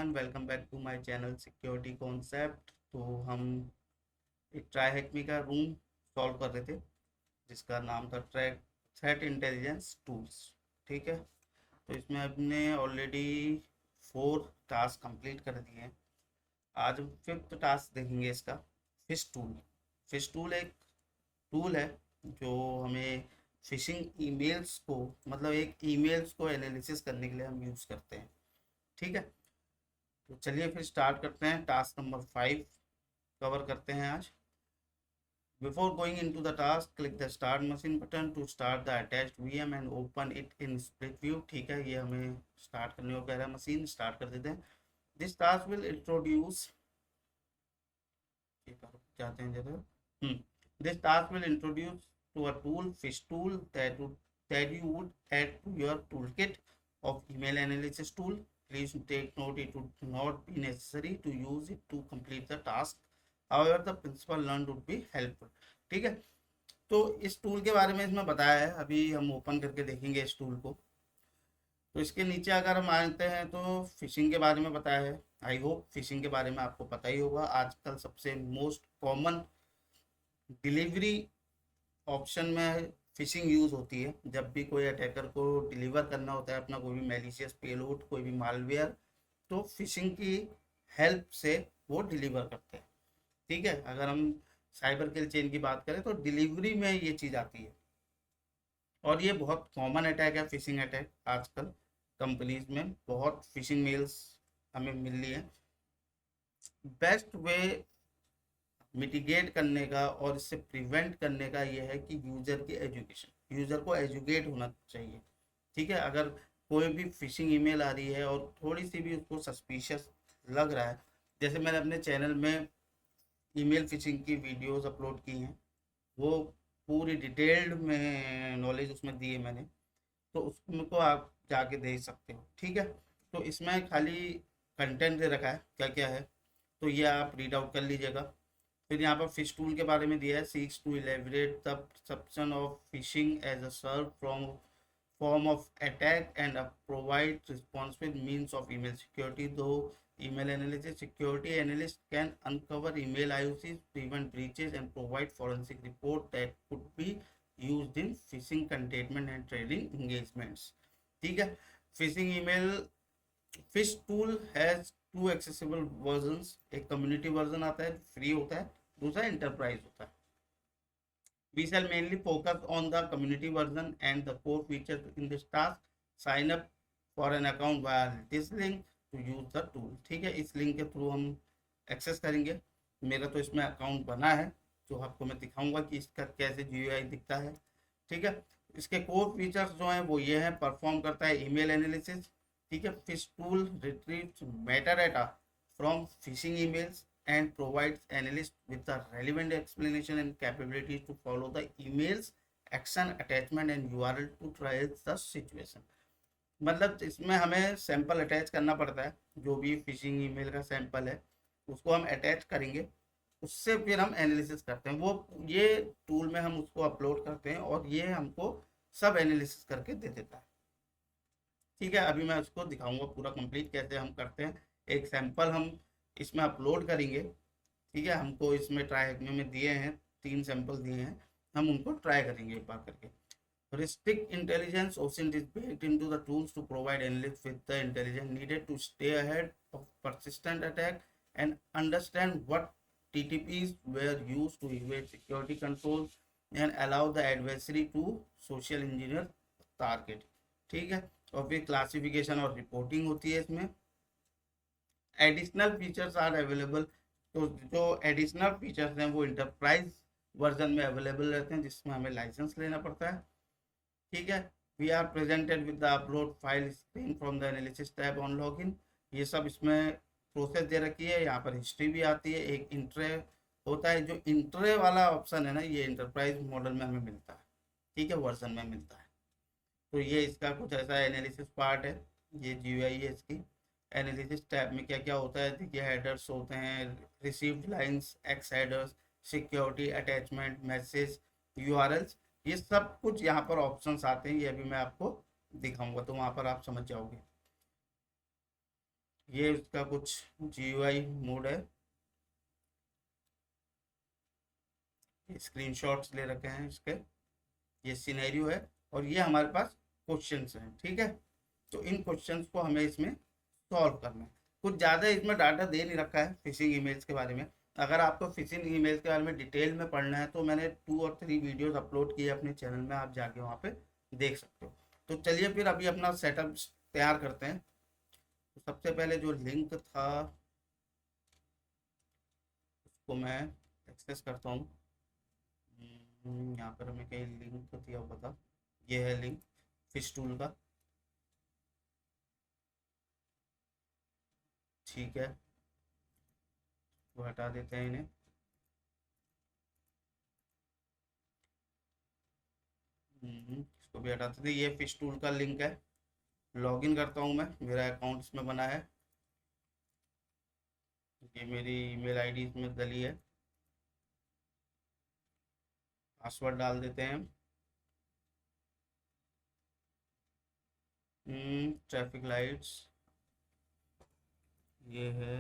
Everyone, welcome back to my channel security concept. तो हम एक ट्राई हैकमी का रूम सॉल्व कर रहे थे जिसका नाम था ट्रैक थ्रेट इंटेलिजेंस टूल्स। ठीक है, तो इसमें हमने ऑलरेडी 4 टास्क कंप्लीट कर दिए हैं। आज हम 5th टास्क देखेंगे इसका, फिश टूल। फिश टूल एक टूल है जो हमें फिशिंग ईमेल्स को, मतलब एक ईमेल्स को एनालिसिस करने के लिए हम यूज़ करते हैं। ठीक है, तो चलिए फिर स्टार्ट करते हैं। टास्क नंबर 5 कवर करते हैं आज। Before going into the task, click the start machine button to start the attached VM and open it in split view. ठीक है, ये हमें स्टार्ट करने को कह रहा है, मशीन स्टार्ट कर देते हैं। दिस टास्क विल इंट्रोड्यूस, जाते हैं जरा। This task will introduce to a tool, fish tool, that you would add to your toolkit of email analysis tool. Please take note it would not be necessary to use it to complete the task. However, the principle learned would be helpful. ठीक है, तो इस tool के बारे में इसमें बताया है, अभी हम ओपन करके देखेंगे इस टूल को। तो इसके नीचे अगर हम आते हैं तो फिशिंग के बारे में बताया है। आई होप फिशिंग के बारे में आपको पता ही होगा। आजकल सबसे मोस्ट कॉमन डिलीवरी ऑप्शन में फिशिंग यूज़ होती है। जब भी कोई अटैकर को डिलीवर करना होता है अपना कोई भी मैलिशियस पेलोड, कोई भी मालवेयर, तो फिशिंग की हेल्प से वो डिलीवर करते हैं। ठीक है, अगर हम साइबर किल चेन की बात करें तो डिलीवरी में ये चीज़ आती है और ये बहुत कॉमन अटैक है, फिशिंग अटैक। आजकल कंपनीज में बहुत फिशिंग मेल्स हमें मिल रही है। बेस्ट वे मिटिगेट करने का और इससे प्रिवेंट करने का ये है कि यूज़र की एजुकेशन, यूज़र को एजुकेट होना चाहिए। ठीक है, अगर कोई भी फिशिंग ईमेल आ रही है और थोड़ी सी भी उसको सस्पिशियस लग रहा है, जैसे मैंने अपने चैनल में ईमेल फिशिंग की वीडियोस अपलोड की हैं, वो पूरी डिटेल्ड में नॉलेज उसमें दी है मैंने, तो उसको आप जाके देख सकते हो। ठीक है, तो इसमें खाली कंटेंट दे रखा है क्या क्या है, तो ये आप रीड आउट कर लीजिएगा। फिर यहाँ पर फिश टूल के बारे में दिया है, seeks to elaborate the perception of phishing as a serve from form of attack and provide responsive means of email security. Though email analysis security analyst can uncover email IOCs, prevent breaches, and provide forensic report that could be used in phishing containment and trading engagements. ठीक है, phishing email fish tool has 2 accessible versions. एक community version आता है, free होता है, दूसरा enterprise होता है। We shall mainly focus on the community version and the core features in this task. Sign up for an account via this link to use the tool. ठीक है, इस लिंक के थ्रू हम एक्सेस करेंगे। मेरा तो इसमें अकाउंट बना है, तो आपको मैं दिखाऊंगा कि इसका कैसे GUI दिखता है। ठीक है, इसके कोर फीचर्स जो हैं वो ये हैं, परफॉर्म करता है ईमेल एनालिसिस। ठीक है, fish tool retrieves Meta data from fishing emails and provides analysts with the relevant explanation and capabilities to follow the emails, action, attachment and URL to triage the situation. मतलब इसमें हमें sample attach करना पड़ता है, जो भी phishing email का sample है उसको हम अटैच करेंगे, उससे फिर हम एनालिसिस करते हैं। वो ये टूल में हम उसको अपलोड करते हैं और ये हमको सब एनालिसिस करके दे देता है। ठीक है, अभी मैं उसको दिखाऊंगा पूरा कंप्लीट कैसे हम करते हैं। एक सैंपल हम इसमें अपलोड करेंगे। ठीक है, हमको इसमें ट्राई हैकमी में दिए हैं, 3 सैंपल दिए हैं, हम उनको ट्राई करेंगे एक बार करके। Restrict intelligence OSINT is baked into the tools to provide analysts with the intelligence needed to stay ahead of persistent attack and understand what TTPs were used to evade security controls and allow the adversary to social engineer target. ठीक है, और फिर classification और reporting होती है इसमें। Additional features are available, तो जो एडिशनल फीचर्स हैं वो इंटरप्राइज वर्जन में अवेलेबल रहते हैं, जिसमें हमें लाइसेंस लेना पड़ता है। ठीक है, we are presented with the upload file screen from the analysis tab on login. ये सब इसमें प्रोसेस दे रखी है, यहाँ पर हिस्ट्री भी आती है, एक इंट्रे होता है। जो इंट्रे वाला ऑप्शन है ना, ये इंटरप्राइज मॉडल में हमें मिलता है। ठीक है, वर्जन में मिलता है। तो ये इसका कुछ ऐसा एनालिसिस पार्ट है, ये GUI है इसकी। एनालिसिस टैब में क्या क्या होता है, देखिए हेडर्स होते हैं, received lines, x headers, security, attachment, message, URLs, ये सब कुछ यहाँ पर ऑप्शंस आते हैं। ये अभी मैं आपको दिखाऊंगा तो वहाँ पर आप समझ जाओगे। ये इसका कुछ GUI मोड है, स्क्रीनशॉट्स ले रखे हैं इसके, ये सिनेरियो है, और ये हमारे पास क्वेश्चंस हैं। ठीक है, तो इन क्वेश्चंस को हमें इसमें सॉल्व करना है। कुछ ज़्यादा इसमें डाटा दे नहीं रखा है फिशिंग ईमेल्स के बारे में। अगर आपको फिशिंग ईमेल्स के बारे में डिटेल में पढ़ना है तो मैंने 2 और 3 वीडियोस अपलोड किए अपने चैनल में, आप जाके वहाँ पे देख सकते हो। तो चलिए फिर अभी अपना सेटअप तैयार करते हैं। तो सबसे पहले जो लिंक था उसको मैं एक्सेस करता हूँ। यहाँ पर हमें कहीं लिंक दिया हुआ था, ये है लिंक फिश टूल का। ठीक है, वो हटा देते हैं इन्हें। इसको भी हटा देते हैं। ये फिश टूल का लिंक है। लॉगिन करता हूँ मैं, मेरा अकाउंट इसमें बना है, ये मेरी ईमेल आईडी इसमें डली है। पासवर्ड डाल देते हैं। ट्रैफिक लाइट्स ये है,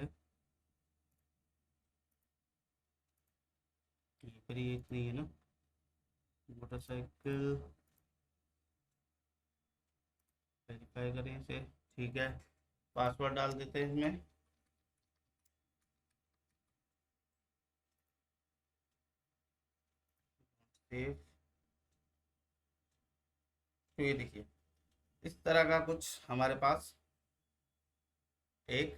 ये पर ये इतनी है ना, मोटरसाइकिल वेरीफाई करें इसे। ठीक है, पासवर्ड डाल देते हैं इसमें। सेव। तो ये देखिए इस तरह का कुछ हमारे पास एक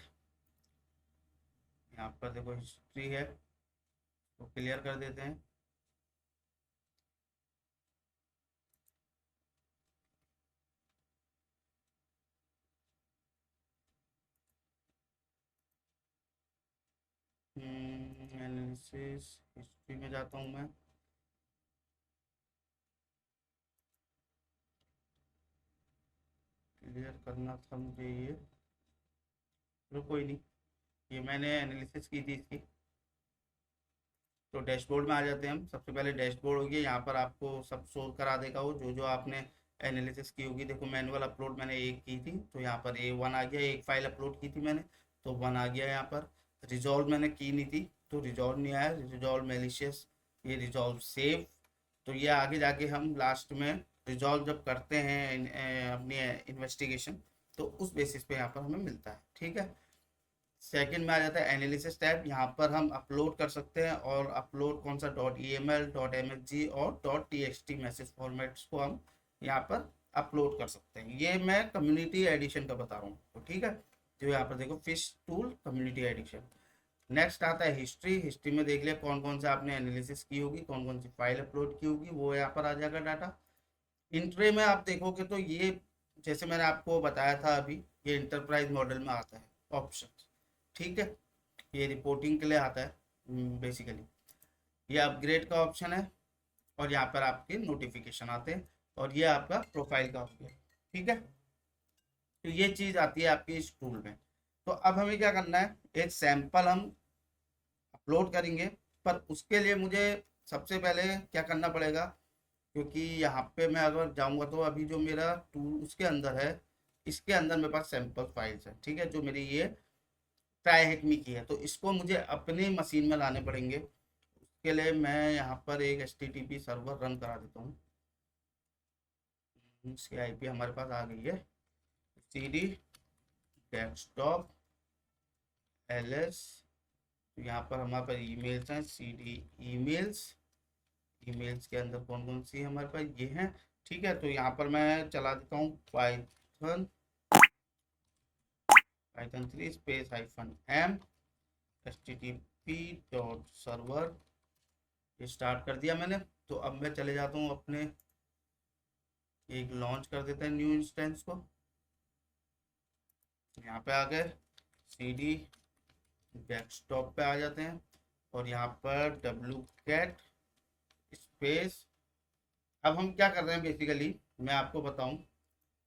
यहाँ पर देखो हिस्ट्री है, तो क्लियर कर देते हैं। एनालिसिस हिस्ट्री में जाता हूँ मैं। क्लियर करना था मुझे ये, चलो कोई नहीं, ये मैंने एनालिसिस की थी इसकी। तो डैशबोर्ड में आ जाते हैं हम। सबसे पहले डैशबोर्ड होगी, यहाँ पर आपको सब शो करा देगा वो जो जो आपने एनालिसिस की होगी। देखो मैनुअल अपलोड मैंने एक की थी, तो यहाँ पर A1 आ गया, एक फाइल अपलोड की थी मैंने, तो 1 आ गया यहाँ पर। रिजॉल्व मैंने की नहीं थी, तो रिजॉल्व नहीं आया। रिजॉल्व मेलिशियस, ये रिजॉल्व सेव। तो ये आगे जाके हम लास्ट में रिजॉल्व जब करते हैं अपनी इन्वेस्टिगेशन, तो उस बेसिस पे यहाँ पर हमें मिलता है। ठीक है, सेकंड में आ जाता है एनालिसिस टैब। यहाँ पर हम अपलोड कर सकते हैं, और अपलोड कौन सा, .eml, .msg और .txt मैसेज फॉर्मेट्स को हम यहाँ पर अपलोड कर सकते हैं। ये मैं कम्युनिटी एडिशन का बता रहा हूँ, तो ठीक है। जो यहाँ पर देखो fish tool community addition. Next आता है हिस्ट्री। हिस्ट्री में देख लिया कौन कौन से आपने एनालिसिस की होगी, कौन कौन सी फाइल अपलोड की होगी, वो यहाँ पर आ जाएगा डाटा। इंट्रे में आप देखोगे तो ये जैसे मैंने आपको बताया था अभी, ये इंटरप्राइज मॉडल में आता है ऑप्शन। ठीक है, ये रिपोर्टिंग के लिए आता है बेसिकली। ये अपग्रेड का ऑप्शन है, और यहाँ पर आपके नोटिफिकेशन आते हैं, और ये आपका प्रोफाइल का हो गया। ठीक है, तो ये चीज़ आती है आपके इस टूल में। तो अब हमें क्या करना है, एक सैंपल हम अपलोड करेंगे, पर उसके लिए मुझे सबसे पहले क्या करना पड़ेगा, क्योंकि यहाँ पे मैं अगर जाऊँगा तो अभी जो मेरा टूल उसके अंदर है, इसके अंदर मेरे पास सैंपल फाइल्स है। ठीक है, जो मेरी ये ट्राई हैकमी की है, तो इसको मुझे अपनी मशीन में लाने पड़ेंगे। उसके लिए मैं यहाँ पर एक HTTP सर्वर रन करा देता हूँ। इसकी IP हमारे पास आ गई है, CD डेस्कटॉप LS। तो यहाँ पर हमारे पास ईमेल्स हैं, CD ईमेल्स। ईमेल्स के अंदर कौन कौन सी हमारे पास ये हैं। ठीक है, तो यहाँ पर मैं चला देता हूँ Python, Python 3 space -m http.server। ये स्टार्ट कर दिया मैंने। तो अब मैं चले जाता हूँ अपने, एक लॉन्च कर देते हैं न्यू इंस्टेंस को। यहाँ पे आ गए, CD डेस्कटॉप पे आ जाते हैं, और यहाँ पर wget स्पेस। अब हम क्या कर रहे हैं बेसिकली, मैं आपको बताऊं,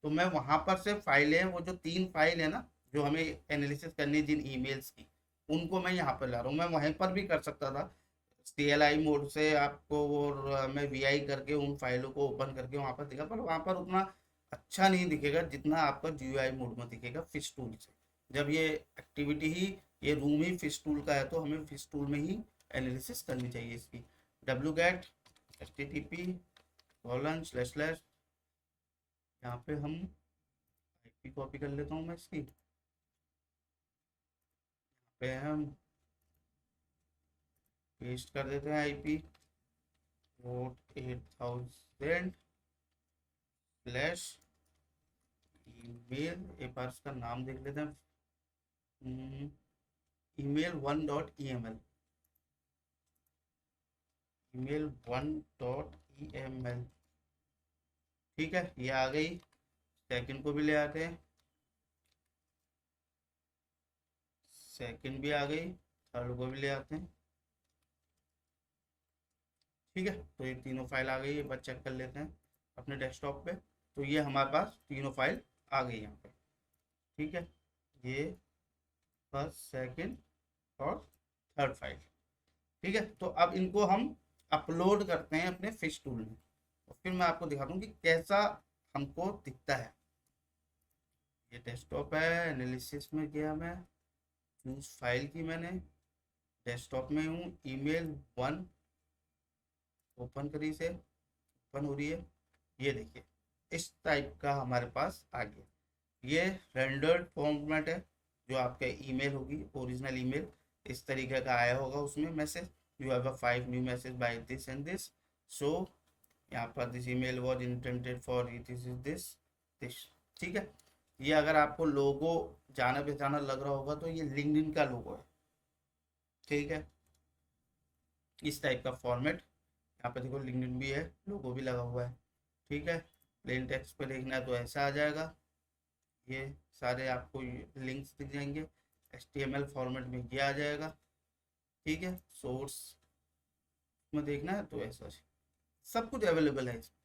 तो मैं वहां पर से फाइलें, वो जो 3 फाइल है ना जो हमें एनालिसिस करनी है जिन ईमेल्स की, उनको मैं यहाँ पर ला रहा हूँ। मैं वहीं पर भी कर सकता था, CLI मोड से आपको वो मैं VI करके उन फाइलों को ओपन करके वहाँ पर दिखा, पर वहाँ पर उतना अच्छा नहीं दिखेगा जितना आपका GUI मोड में दिखेगा फिश टूल से। जब ये एक्टिविटी ही, ये रूम ही फिश टूल का है, तो हमें फिश टूल में ही एनालिसिस करनी चाहिए इसकी। wget http :/ यहाँ पे हम आईपी कॉपी कर लेता हूँ मैं इसकी, पे हम पेस्ट कर देते हैं आईपी 8000 / ईमेल, एक बार इसका नाम देख लेते हैं, email1.eml, email1.eml। ठीक है, ये आ गई। सेकंड को भी ले आते हैं, सेकंड भी आ गई, थर्ड को भी ले आते हैं। ठीक है, तो ये तीनों फाइल आ गई, एक बार चेक कर लेते हैं अपने डेस्कटॉप पे। तो ये हमारे पास तीनों फाइल आ गई यहाँ पे। ठीक है, ये फर्स्ट, सेकंड और थर्ड फाइल। ठीक है, तो अब इनको हम अपलोड करते हैं अपने फिश टूल में, और फिर मैं आपको दिखाता हूँ कि कैसा हमको दिखता है। ये डेस्कटॉप है, एनालिसिस में किया मैं, चूज फाइल की मैंने, डेस्कटॉप में हूँ, email1 ओपन करी से, ओपन हो रही है। ये देखिए इस टाइप का हमारे पास आ गया। ये रेंडर्ड फॉर्मेट है, जो आपका ईमेल होगी, ओरिजिनल ईमेल इस तरीके का आया होगा उसमें message, you have a 5 new message by this and this, so यहाँ पर this email was intended for this is this. ठीक है, ये अगर आपको लोगो जाना पहचाना लग रहा होगा तो ये लिंक्डइन का लोगो है। ठीक है, इस टाइप का फॉर्मेट, यहाँ पे देखो लिंक्डइन भी है, लोगो भी लगा हुआ है। ठीक है, प्लेन टेक्स्ट पे देखना है तो ऐसा आ जाएगा, ये सारे आपको लिंक्स दिख जाएंगे, HTML फॉर्मेट में ये आ जाएगा। ठीक है, सोर्स में देखना है तो ऐसा सब कुछ अवेलेबल है इसमें,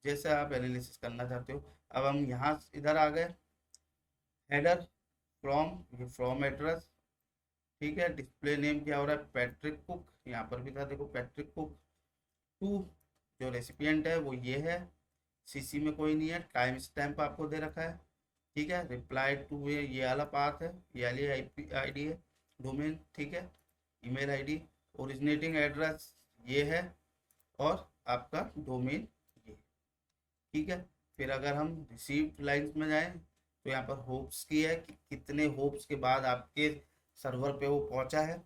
जैसे आप एनालिसिस करना चाहते हो। अब हम यहाँ इधर आ गए, हेडर फ्रॉम, ये फ्रॉम एड्रेस। ठीक है, डिस्प्ले नेम क्या हो रहा है, पैट्रिक कुक, यहाँ पर भी था देखो पैट्रिक कुक। टू, जो रेसिपिएंट है वो ये है, सीसी में कोई नहीं है, टाइम स्टैम्प आपको दे रखा है। ठीक है, रिप्लाई टू, ये वाला पाथ है, ये वाली आईडी है, डोमेन। ठीक है, ईमेल आईडी, ओरिजिनेटिंग एड्रेस ये है, और आपका डोमेन ये। ठीक है, फिर अगर हम रिसीव्ड लाइंस में जाएं तो यहाँ पर होप्स की है कि कितने होप्स के बाद आपके सर्वर पे वो पहुंचा है।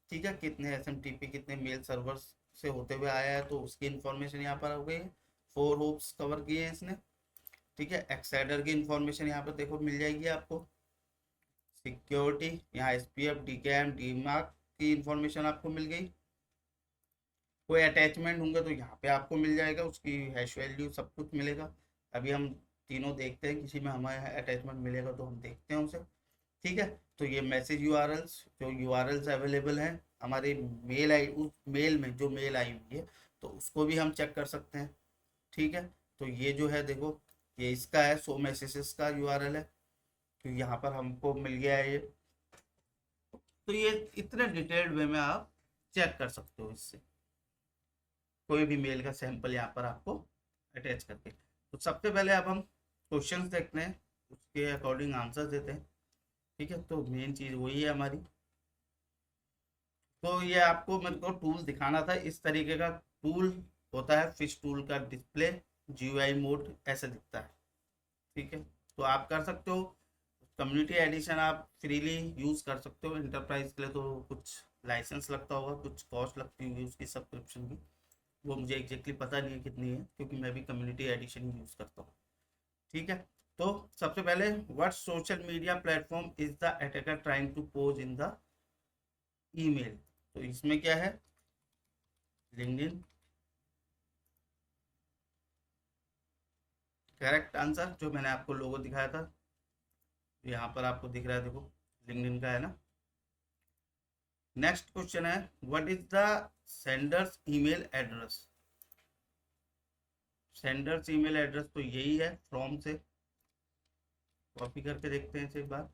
ठीक है, कितने SMTP, कितने मेल सर्वर से होते हुए आया है, तो उसकी इंफॉर्मेशन यहाँ पर हो गई है। 4 होप्स कवर किए हैं इसने। ठीक है, एक्साइडर की इंफॉर्मेशन यहाँ पर देखो मिल जाएगी आपको। सिक्योरिटी, यहाँ SPF, DKIM, DMARC की इंफॉर्मेशन आपको मिल गई। कोई अटैचमेंट होंगे तो यहाँ पे आपको मिल जाएगा, उसकी हैश वैल्यू सब कुछ मिलेगा। अभी हम तीनों देखते हैं, किसी में हमारे अटैचमेंट मिलेगा तो हम देखते हैं उसे। ठीक है, तो ये मैसेज यूआरएल्स, जो यूआरएल्स अवेलेबल हैं हमारे मेल आई, उस मेल में जो मेल आई हुई है तो उसको भी हम चेक कर सकते हैं। ठीक है, तो ये जो है देखो, ये इसका है, सो मैसेजेस का यूआरएल है, तो यहाँ पर हमको मिल गया है ये। तो ये इतने डिटेल्ड वे में आप चेक कर सकते हो इससे, कोई भी मेल का सैंपल यहाँ पर आपको अटैच करके। तो सबसे पहले अब हम क्वेश्चंस देखते हैं, उसके अकॉर्डिंग आंसर देते हैं। ठीक है, तो मेन चीज़ वही है हमारी। तो ये आपको मेरे को टूल दिखाना था, इस तरीके का टूल होता है फिश टूल का डिस्प्ले, GUI मोड ऐसे दिखता है। ठीक है, तो आप कर सकते हो, कम्युनिटी एडिशन आप फ्रीली यूज़ कर सकते हो। इंटरप्राइज के लिए तो कुछ लाइसेंस लगता होगा, कुछ कॉस्ट लगती होगी उसकी सब्सक्रिप्शन की, वो मुझे एग्जैक्टली पता नहीं है कितनी है, क्योंकि मैं भी कम्युनिटी एडिशन ही यूज़ करता हूँ। ठीक है, तो सबसे पहले, what social media platform is the attacker trying to pose in the email. तो इसमें क्या है, लिंक्डइन। करेक्ट आंसर, जो मैंने आपको लोगो दिखाया था यहाँ पर आपको दिख रहा है देखो, लिंक्डइन का है ना। नेक्स्ट क्वेश्चन है, what is the sender's email address. Sender's email address तो यही है, फ्रॉम से कॉपी करके देखते हैं इसे एक बार,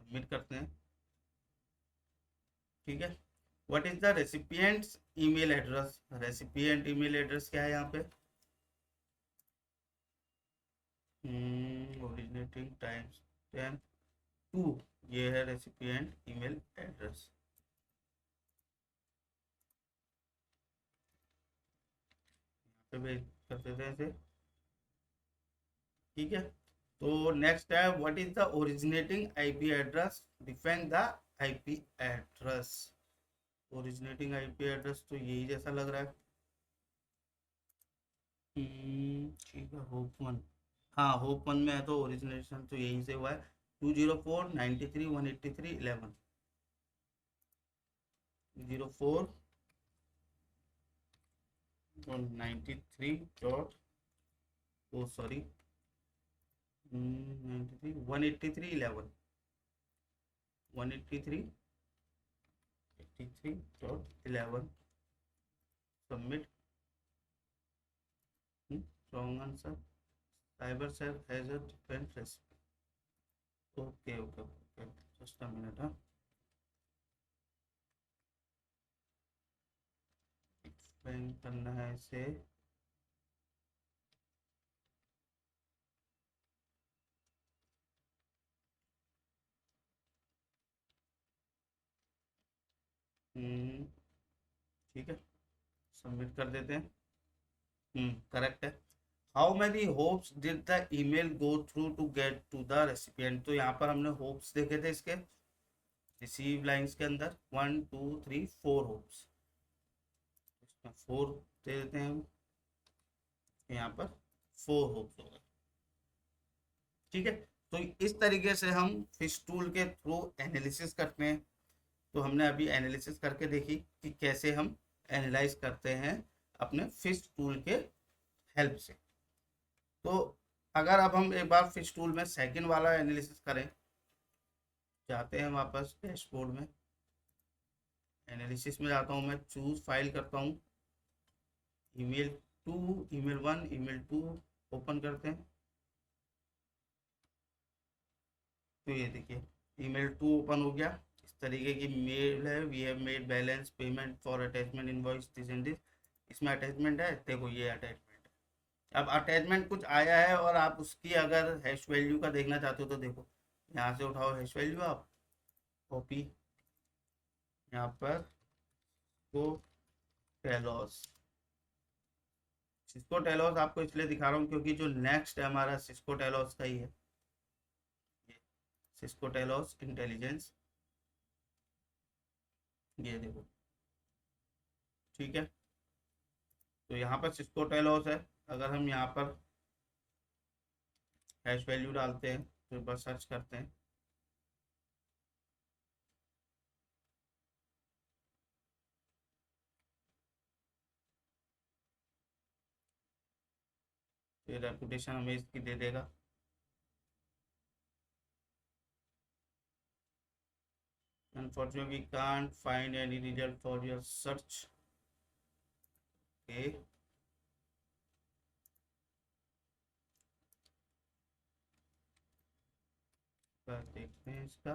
सबमिट करते हैं। ठीक है, what is the recipients email address. Recipient email address क्या है यहाँ पे, ओरिजिनेटिंग टाइम्स 10 2, ये है रेसिपिएंट ईमेल एड्रेस। पे भेज कर देते हैं इसे, ठीक है। तो नेक्स्ट है, what is the originating IP address, define the IP address. Originating IP address तो यही जैसा लग रहा है। ठीक है, होप वन। हाँ, होप वन में है तो ओरिजिनेशन तो यहीं से हुआ है। 204 93 183 11, 204 93 dot, oh sorry, 93 183 11, 183 83.11, submit. Wrong answer, cyber cell has a different recipe. Okay okay okay, just a minute. हाँ, एक्सप्लेन करना है इसे। हम्म, ठीक है, सबमिट कर देते हैं। करेक्ट है। How many hops did the email go through to get to the recipient, तो यहाँ पर हमने होप्स देखे थे इसके रिसीव लाइंस के अंदर, 1 2 3 4 होप्स, इसमें 4 दे देते हैं हम, यहाँ पर 4 होप्स हो गए, ठीक है। तो इस तरीके से हम फिश टूल के थ्रू एनालिसिस करते हैं। तो हमने अभी एनालिसिस करके देखी कि कैसे हम एनालाइज करते हैं अपने फिश टूल के हेल्प से। तो अगर अब हम एक बार फिश टूल में सेकंड वाला एनालिसिस करें, जाते हैं वापस डैशबोर्ड में, एनालिसिस में जाता हूँ मैं, चूज फाइल करता हूँ, ईमेल 2, ईमेल 1, ईमेल 2 ओपन करते हैं। तो ये देखिए, ईमेल 2 ओपन हो गया। इस तरीके की मेल है, we have made balance payment for attachment invoice this and this, इसमें अटैचमेंट है, देखो ये अटैचमेंट है। अब अटैचमेंट कुछ आया है और आप उसकी अगर हैश वैल्यू का देखना चाहते हो तो देखो, यहाँ से उठाओ हैश वैल्यू, आप कॉपी, यहाँ पर को टेलॉस, सिस्को टेलॉस आपको इसलिए दिखा रहा हूँ क्योंकि जो नेक्स्ट है हमारा सिस्को टेलॉस का ही है, सिस्को टेलॉस इंटेलिजेंस, ये देखो, ठीक है। तो यहाँ पर सिस्को टेलॉस है। अगर हम यहाँ पर हैश वैल्यू डालते हैं तो बस सर्च करते हैं, तो रेपुटेशन हमें इसकी दे देगा। Unfortunately, we can't find any result for your search. Okay. देखते हैं इसका,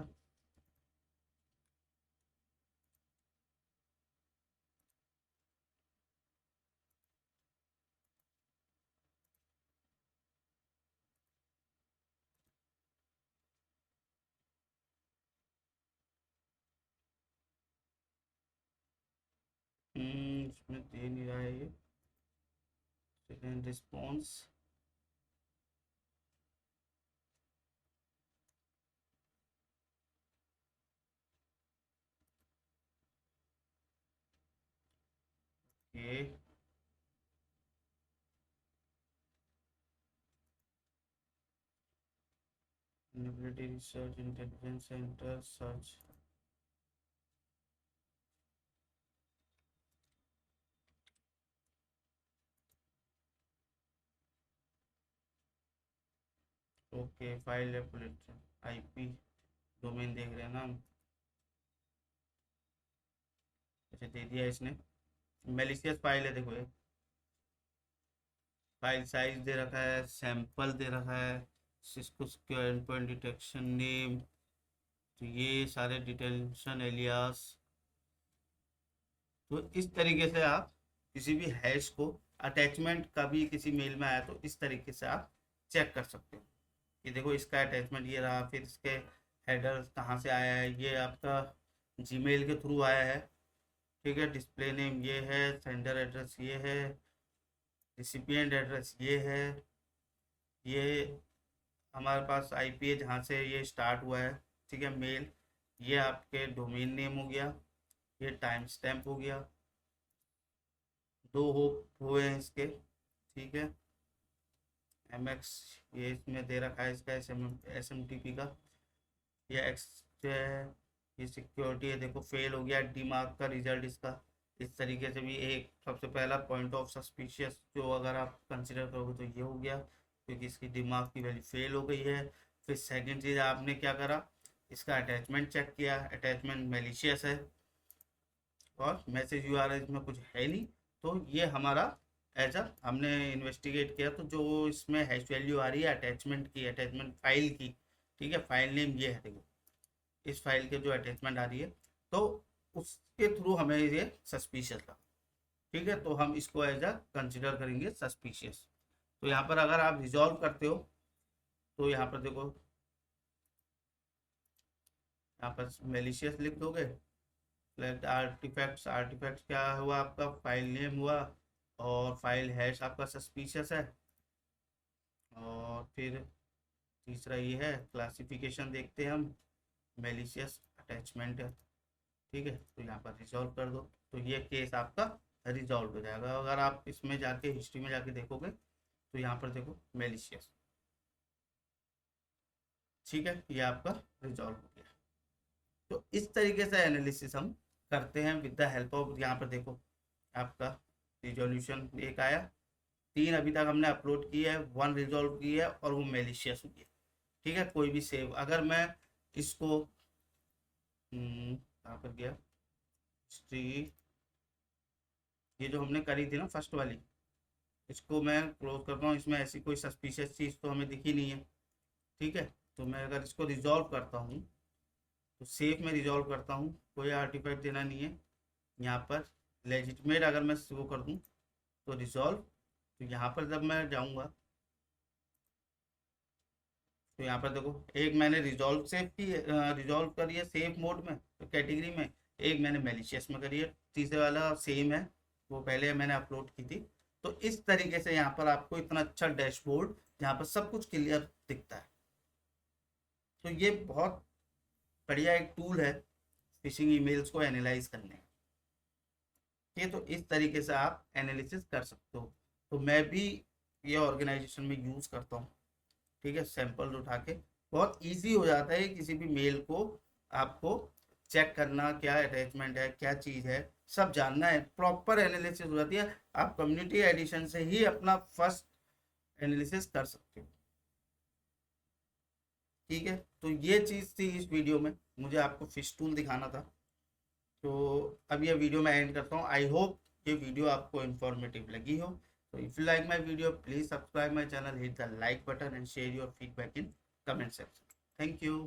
इसमें दे नहीं रहा है ये सेकेंड रिस्पॉन्स। ये research intelligence center search, okay, file reputation IP domain देख रहे हैं ना हम, अच्छा दे दिया इसने, मेलिशियस फाइल है, देखो ये फाइल साइज दे रखा है, सैंपल दे रखा है, Cisco secure endpoint detection name, तो ये सारे डिटेक्शन एलियास। तो इस तरीके से आप किसी भी हैश को, अटैचमेंट कभी किसी मेल में आया तो इस तरीके से आप चेक कर सकते हो कि देखो इसका अटैचमेंट ये रहा, फिर इसके हेडर कहाँ से आया है, ये आपका जीमेल के थ्रू आया है, ठीक है। डिस्प्ले नेम ये है, सेंडर एड्रेस ये है, रिसिपिएंट एड्रेस ये है, ये हमारे पास आईपी है जहाँ से ये स्टार्ट हुआ है, ठीक है। मेल, ये आपके डोमेन नेम हो गया, ये टाइम स्टैम्प हो गया, दो हुए हैं इसके, ठीक है। MX ये इसमें दे रखा है इसका SMTP का, ये X जो है ये सिक्योरिटी है, देखो फेल हो गया, डी मार्क का रिजल्ट इसका। इस तरीके से भी एक सबसे पहला पॉइंट ऑफ सस्पिशियस जो अगर आप कंसिडर करोगे तो ये हो गया, क्योंकि इसकी डी मार्क की वैल्यू फेल हो गई है। फिर सेकंड चीज़ आपने क्या करा, इसका अटैचमेंट चेक किया, अटैचमेंट मेलिशियस है और मैसेज URL इसमें कुछ है नहीं, तो ये हमारा एज अ हमने इन्वेस्टिगेट किया, तो जो इसमें हैश वैल्यू आ रही है अटैचमेंट की, अटैचमेंट फाइल की, ठीक है, फाइल नेम ये है, देखो इस फाइल के जो अटैचमेंट आ रही है, तो उसके थ्रू हमें ये सस्पिशियस लगा, ठीक है। तो हम इसको एज अ कंसिडर करेंगे सस्पिशियस। तो यहाँ पर अगर आप रिजॉल्व करते हो तो यहाँ पर देखो, यहाँ पर मेलिशियस लिख दोगे, आर्टिफैक्ट्स, आर्टिफैक्ट्स क्या हुआ आपका, फाइल नेम हुआ और फाइल हैश आपका सस्पिशियस है, और फिर तीसरा ये है क्लासिफिकेशन देखते हैं हम, मेलिशियस अटैचमेंट है, ठीक है। तो यहाँ पर रिजॉल्व कर दो, तो ये केस आपका रिजॉल्व हो जाएगा। अगर आप इसमें जाके हिस्ट्री में जाके देखोगे तो यहाँ पर देखो मेलिशियस, ठीक है, ये आपका रिजॉल्व हो गया। तो इस तरीके से एनालिसिस हम करते हैं विद द हेल्प ऑफ, यहाँ पर देखो आपका रिजोल्यूशन एक आया, 3 अभी तक हमने अपलोड किया है, 1 रिजॉल्व की है और वो मेलिशियस हुई है, ठीक है। कोई भी सेव, अगर मैं इसको कहाँ पर गया हिस्ट्री, ये जो हमने करी थी ना फर्स्ट वाली, इसको मैं क्लोज करता हूँ, इसमें ऐसी कोई सस्पिशियस चीज़ तो हमें दिखी नहीं है, ठीक है। तो मैं अगर इसको रिजॉल्व करता हूँ तो सेफ में रिजॉल्व करता हूँ, कोई आर्टिफैक्ट देना नहीं है यहाँ पर, लेजिटमेट अगर मैं वो कर दूँ तो रिजॉल्व, तो यहाँ पर जब मैं जाऊँगा तो यहाँ पर देखो एक मैंने रिजॉल्व सेव की, रिजॉल्व करी है सेफ मोड में तो कैटेगरी में, एक मैंने मेलिशियस में करी है, तीसरे वाला सेम है, वो पहले मैंने अपलोड की थी। तो इस तरीके से यहाँ पर आपको इतना अच्छा डैशबोर्ड जहाँ पर सब कुछ क्लियर दिखता है, तो ये बहुत बढ़िया एक टूल है फिशिंग ईमेल्स को एनालाइज करने, ये तो इस तरीके से आप एनालिसिस कर सकते हो। तो मैं भी ये ऑर्गेनाइजेशन में यूज़ करता हूँ, ठीक है। सैंपल उठा के बहुत इजी हो जाता है किसी भी मेल को आपको चेक करना, क्या अटैचमेंट है, क्या चीज़ है, सब जानना है, प्रॉपर एनालिसिस हो जाती है। आप कम्युनिटी एडिशन से ही अपना फर्स्ट एनालिसिस कर सकते हो, ठीक है। तो ये चीज़ थी इस वीडियो में, मुझे आपको फिश टूल दिखाना था। तो अब ये वीडियो मैं एंड करता हूँ। आई होप ये वीडियो आपको इन्फॉर्मेटिव लगी हो। So if you like my video, please subscribe my channel, hit the like button and share your feedback in comment section. Thank you.